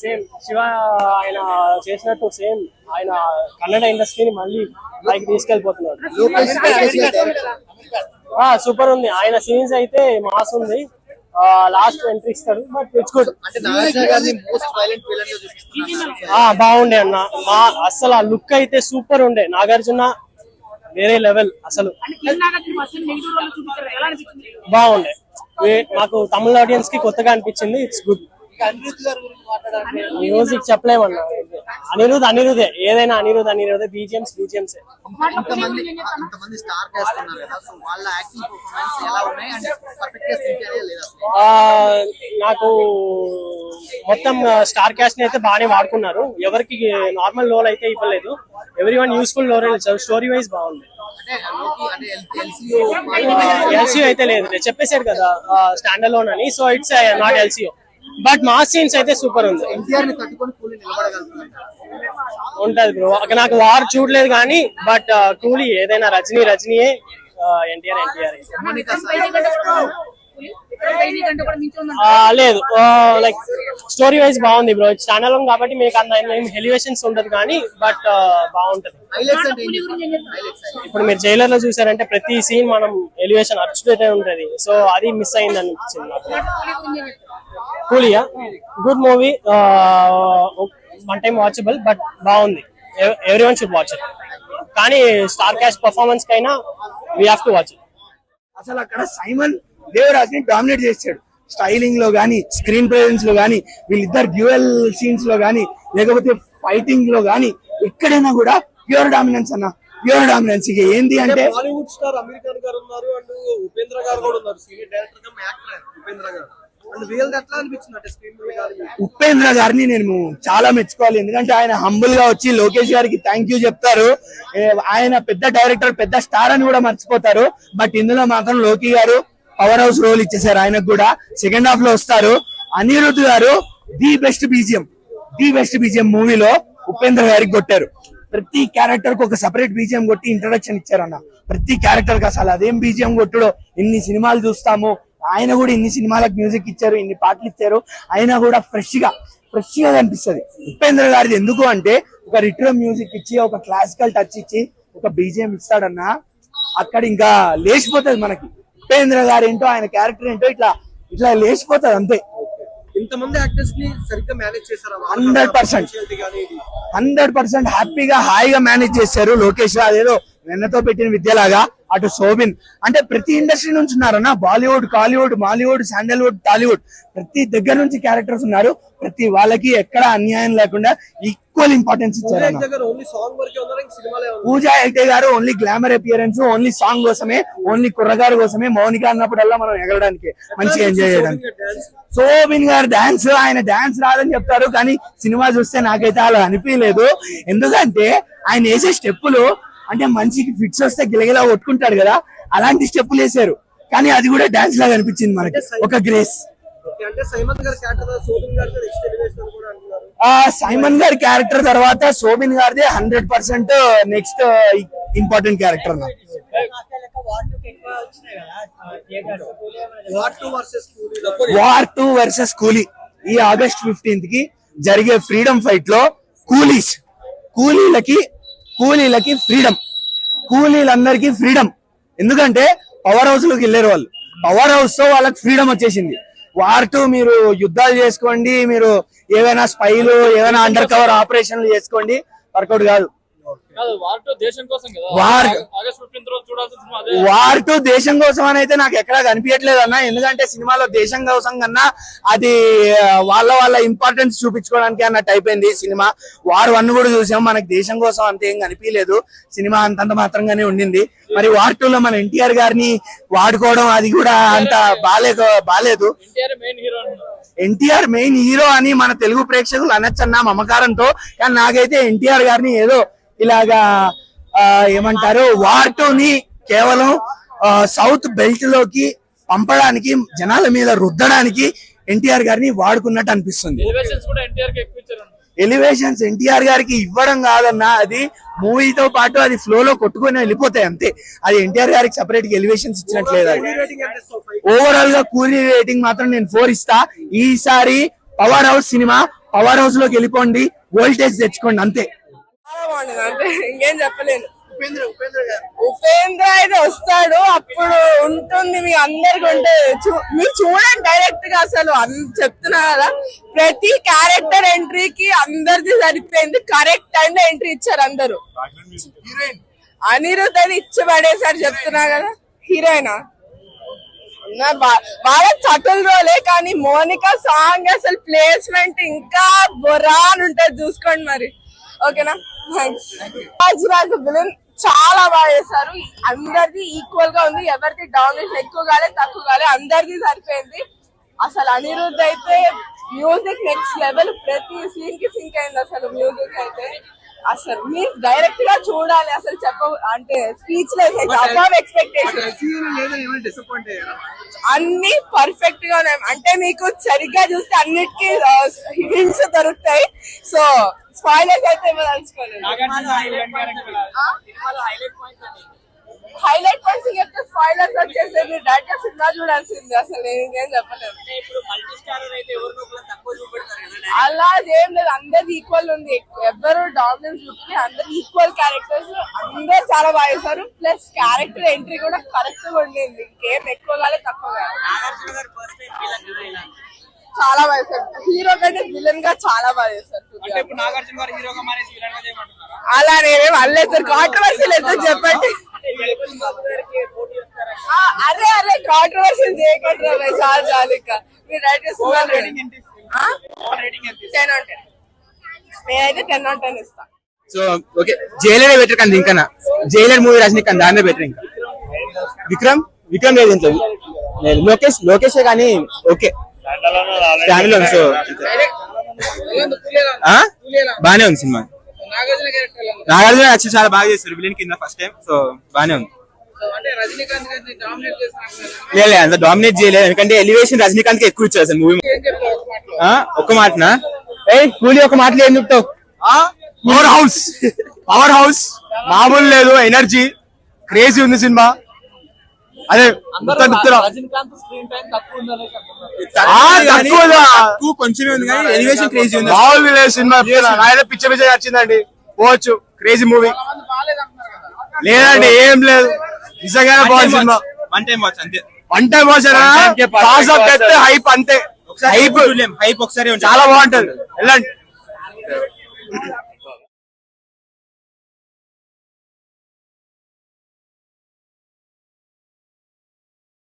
Same Shiva ఆయన చేసినట్టు same ఆయన కన్నడ ఇండస్ట్రీని మళ్ళీ పైకి తీసుకెళ్లిపోతున్నాడు. సూపర్ ఉంది ఆయన సీన్స్ అయితే మాస్ ఉంది. లాస్ట్ ఎంట్రీ ఇస్తాడు బట్ ఇట్స్ గుడ్. బాగుండే అన్న అసలు ఆ లుక్ అయితే సూపర్ ఉండే. నాగార్జున వేరే లెవెల్ అసలు బాగుండే. మాకు తమిళ ఆడియన్స్ కి కొత్తగా అనిపించింది. It's good. మ్యూజిక్ చెప్పలేమన్నా. అనిరుద్ధే ఏదైనా అనిరుద్ధే బీజిఎంస్ నాకు మొత్తం స్టార్ క్యాస్ట్ ని అయితే బాగానే వాడుకున్నారు. ఎవరికి నార్మల్ రోల్ అయితే ఇవ్వలేదు. ఎవ్రీవన్ యూస్ఫుల్ రోల్ ఇచ్చారు. స్టోరీ వైజ్ బాగుంది. ఎల్సీఓ అయితే లేదు చెప్పేశారు కదా స్టాండ్ అలోన్ అని. So it's not LCO but mass scenes అయితే సూపర్ ఉంది. ఉంటది బ్రో. నాకు వార్ చూడలేదు కానీ బట్ కూలీ ఏదైనా రజనీయే ఎన్టీఆర్ లేదు. లైక్ స్టోరీ వైజ్ బాగుంది బ్రో. స్టాండ్ అలోన్ కాబట్టి మీకు అంత ఎలివేషన్స్ ఉండదు కానీ బట్ బాగుంటది. ఇప్పుడు మీరు జైలర్ లో చూసారంటే ప్రతి సీన్ మనం ఎలివేషన్ అర్చుతూనే ఉంటది. సో అది మిస్ అయింది అనిపించింది నాకు. కూలియా good movie. One time watchable but బాగుంది. Everyone should watch it. కానీ స్టార్ క్యాస్ట్ పర్ఫార్మెన్స్ కైనా we have to watch it. అసలు అక్కడ సైమన్ దేవరాజ్ ని డామినేట్ చేశాడు. స్టైలింగ్ లో గానీ, స్క్రీన్ ప్రెజెన్స్ లో గానీ, వీళ్ళిద్దరు డ్యూయల్ సీన్స్ లో గానీ, లేకపోతే ఫైటింగ్ లో గానీ, ఎక్కడైనా కూడా ప్యూర్ డామినెన్స్ అన్న. Pure dominance. ఇక ఏంటి అంటే బాలీవుడ్ స్టార్ అమీర్ ఖాన్ గారు ఉన్నారు అండ్ ఉపేంద్ర గారు కూడా ఉన్నారు. సీనియర్ డైరెక్టర్ గా యాక్టర్ ఉపేంద్ర గారు. ఉపేంద్ర గారిని నేను చాలా మెచ్చుకోవాలి. ఎందుకంటే ఆయన హంబుల్ గా వచ్చి లోకేష్ గారికి థ్యాంక్ యూ చెప్తారు. ఆయన పెద్ద డైరెక్టర్, పెద్ద స్టార్ అని కూడా మర్చిపోతారు. బట్ ఇందులో మాత్రం లోకి గారు పవర్ హౌస్ రోల్ ఇచ్చేసారు. ఆయనకు కూడా సెకండ్ హాఫ్ లో వస్తారు. అనిరుద్ధ్ గారు ది బెస్ట్ బీజిఎం మూవీలో ఉపేంద్ర గారికి కొట్టారు. ప్రతి క్యారెక్టర్ కు ఒక సెపరేట్ బీజిఎం కొట్టి ఇంట్రడక్షన్ ఇచ్చారన్న. ప్రతి క్యారెక్టర్ కి అసలు అదేం బీజిఎం కొట్టుడో. ఇన్ని సినిమాలు చూస్తాము, ఆయన కూడా ఇన్ని సినిమాలకు మ్యూజిక్ ఇచ్చారు, ఇన్ని పాటలు ఇచ్చారు. ఆయన కూడా ఫ్రెష్ గా కనిపిస్తుంది. ఉపేంద్ర గారిది ఎందుకు అంటే ఒక రిట్రో మ్యూజిక్ ఇచ్చి, ఒక క్లాసికల్ టచ్ ఇచ్చి, ఒక బీజిఎం ఇస్తాడన్నా అక్కడ ఇంకా లేచిపోతుంది మనకి. ఉపేంద్ర గారు ఏంటో, ఆయన క్యారెక్టర్ ఏంటో ఇట్లా లేచిపోతుంది అంతే. ఇంతమంది యాక్టర్స్ ని సరిగ్గా మేనేజ్ చేశారు. 100% హ్యాపీగా హాయిగా మేనేజ్ చేశారు లోకేష్. అదేదో వెన్నతో పెట్టిన విద్యలాగా. అటు శోభిన్ అంటే ప్రతి ఇండస్ట్రీ నుంచి ఉన్నారన్న. బాలీవుడ్, కాలీవుడ్, మాలీవుడ్, శాండల్వుడ్, టాలీవుడ్ ప్రతి దగ్గర నుంచి క్యారెక్టర్స్ ఉన్నారు. ప్రతి వాళ్ళకి ఎక్కడ అన్యాయం లేకుండా ఈక్వల్ ఇంపార్టెన్స్ ఇచ్చారు. పూజా హెగ్డే గారు only glamour appearance, only song కోసమే, ఓన్లీ కుర్రగారు కోసమే. మౌనిక అన్నప్పుడల్లా మనం ఎగరడానికి, మంచిగా ఎంజాయ్ చేయడానికి. శోభిన్ గారు డాన్స్, ఆయన డాన్స్ రాదని చెప్తారు కానీ సినిమా చూస్తే నాకైతే అలా అనిపించలేదు. ఎందుకంటే ఆయన వేసే స్టెప్పులు అంటే మనిషికి ఫిట్స్ వస్తే గిలగిలా కొట్టుకుంటాడు కదా, అలాంటి స్టెప్పులు వేసారు. కానీ అది కూడా డాన్స్ లాగా అనిపించింది మనకి, ఒక గ్రేస్. సైమన్ గారి క్యారెక్టర్ తర్వాత శోభిన్ గారిదే 100% next important character. War 2 versus Coolie ఈ August 15th కి జరిగే ఫ్రీడమ్ ఫైట్ లో కూలీలకి ఫ్రీడమ్, కూలీలందరికీ ఫ్రీడమ్. ఎందుకంటే పవర్ హౌస్ లోకి వెళ్ళారు వాళ్ళు. పవర్ హౌస్ తో వాళ్ళకి ఫ్రీడమ్ వచ్చేసింది. వార్ 2 మీరు యుద్ధాలు చేసుకోండి, మీరు ఏవైనా స్పైలు, ఏవైనా అండర్ కవర్ ఆపరేషన్లు చేసుకోండి, వర్కౌట్ కాదు. వార్ 2 దేశం కోసం అని అయితే నాకు ఎక్కడా కనిపించట్లేదు అన్న. ఎందుకంటే సినిమాలో దేశం కోసం కన్నా అది వాళ్ళ ఇంపార్టెన్స్ చూపించుకోవడానికి అన్నట్టు అయిపోయింది సినిమా. వార్ 1 కూడా చూసాం, మనకి దేశం కోసం అంత ఏం కనిపించలేదు. సినిమా అంతంత మాత్రంగానే ఉండింది. మరి వార్ 2 లో మన ఎన్టీఆర్ గారిని వాడుకోవడం అది కూడా అంత బాలేదు. ఎన్టీఆర్ మెయిన్ హీరో అని మన తెలుగు ప్రేక్షకులు అనొచ్చన్న మమకారంతో. కానీ నాకైతే ఎన్టీఆర్ గారిని ఏదో ఇలాగా ఏమంటారు, వార్ 2 ని కేవలం సౌత్ బెల్ట్ లోకి పంపడానికి, జనాల మీద రుద్దడానికి ఎన్టీఆర్ గారిని వాడుకున్నట్టు అనిపిస్తుంది. ఎలివేషన్స్ ఎన్టీఆర్ గారికి ఇవ్వడం కాదన్నా, అది మూవీతో పాటు అది ఫ్లో లో కొట్టుకొని వెళ్ళిపోతాయి అంతే. అది ఎన్టీఆర్ గారికి సెపరేట్ గా ఎలివేషన్స్ ఇచ్చినట్లేదు. ఓవరాల్ గా కూలీ రేటింగ్ మాత్రం నేను 4 ఇస్తా. ఈసారి power house cinema power house లోకి వెళ్ళిపోండి, వోల్టేజ్ తెచ్చుకోండి అంతే. చాలా బాగుండేది అంటే ఇంకేం చెప్పలేను. ఉపేంద్ర అయితే వస్తాడు అప్పుడు ఉంటుంది మీ అందరికి ఉంటే మీరు చూడండి డైరెక్ట్ గా అసలు చెప్తున్నా కదా ప్రతి క్యారెక్టర్ ఎంట్రీకి అందరిది సరిపోయింది. కరెక్ట్ టైం లో ఎంట్రీ ఇచ్చారు అందరూ. అనిరుద్ధ్ అని ఇచ్చి పడేసారు చెప్తున్నా కదా. హీరోయినా బాగా చటుల్ రోలే కానీ మోనికా సాంగ్ అసలు ప్లేస్మెంట్ ఇంకా బొరాన్ ఉంటది చూసుకోండి మరి. ఓకేనా, రాజు విలన్ చాలా బాగా చేశారు. అందరిది ఈక్వల్ గా ఉంది, ఎవరిది డామినేషన్ ఎక్కువ కాలే తక్కువ కాలే, అందరిది సరిపోయింది. అసలు అనిరుద్ధ్ అయితే మ్యూజిక్ నెక్స్ట్ లెవెల్, ప్రతి సీన్ కి సింక్ అయింది అసలు మ్యూజిక్ అయితే. అసలు మీరు డైరెక్ట్ గా చూడాలి, అసలు అంటే స్పీచ్ లెస్ అయితే అబౌవ్ ఎక్స్పెక్టేషన్. అన్ని పర్ఫెక్ట్ గా ఉన్నాయి అంటే మీకు సరిగ్గా చూస్తే అన్నిటికీ హింట్స్ దొరుకుతాయి. సో స్పాయిలర్స్ అయితే ఇవ్వదలుచుకోలేదు. హైలైట్ పాయింట్స్ చెప్తే స్పాయిలర్స్ వచ్చేసి మీరు డైరెక్ట్ సినిమా చూడాల్సింది. అసలు నేను ఇంకేం చెప్పలేదు. అలా ఏం లేదు, అందరు ఈక్వల్ ఉంది, ఎవరు డామినెన్స్ చూపి అందరు ఈక్వల్ క్యారెక్టర్స్, అందరు చాలా బాగా చేశారు. ప్లస్ క్యారెక్టర్ ఎంట్రీ కూడా కరెక్ట్ గా ఉండింది, ఇంకేం ఎక్కువ కాలే తక్కువ కాలే. చాలా బాగా చేశారు. హీరో కంటే విలన్ గా చాలా బాగా చేశారు. అలా నేనేం అల్లేస్తారు కాంట్రవర్సీ లేదు చెప్పండి. అరే కాంట్రవర్సీ చేయకండి చాలా జాలిక. మీరు నేనైతే 10/10 ఇస్తా. సో ఓకే, జైలర్ బెటర్ కానీ ఇంకా జైలర్ మూవీ రజనీకాంత్ దాని బెటర్. ఇంకా విక్రమ్ లేదు ఇంట్లో, లోకేష్ కానీ ఓకే ఫ్యామిలీ. సో బానే ఉంది సినిమా. నాగార్జున యాక్చువల్ చాలా బాగా చేస్తారు విలన్ కింద ఫస్ట్ టైం. సో బానే ఉంది. లేదు అంత డామినేట్ చేయలేదు, ఎందుకంటే ఎలివేషన్ రజనీకాంత్ కి ఎక్కువ ఇచ్చారు అసలు మూవీ. ఒక్క మాటనా కూలీ ఒక మాటలు ఏం చెప్తావు? పవర్ హౌస్ మామూలు లేదు, ఎనర్జీ క్రేజీ ఉంది సినిమా. అదే కొంచెమే ఉంది కానీ ఎలివేషన్ క్రేజీ ఉంది. మామూలు లేదు సినిమా, పిచ్చ వచ్చిందండి. పోవచ్చు, క్రేజీ మూవీ. లేదండి ఏం లేదు, నిజంగానే బాగుంది సినిమా. వన్ టైం వాచ్ అంతే. హైప్ అంతే, హైప్ ఒకసారి చాలా బాగుంటది. వెళ్ళండి.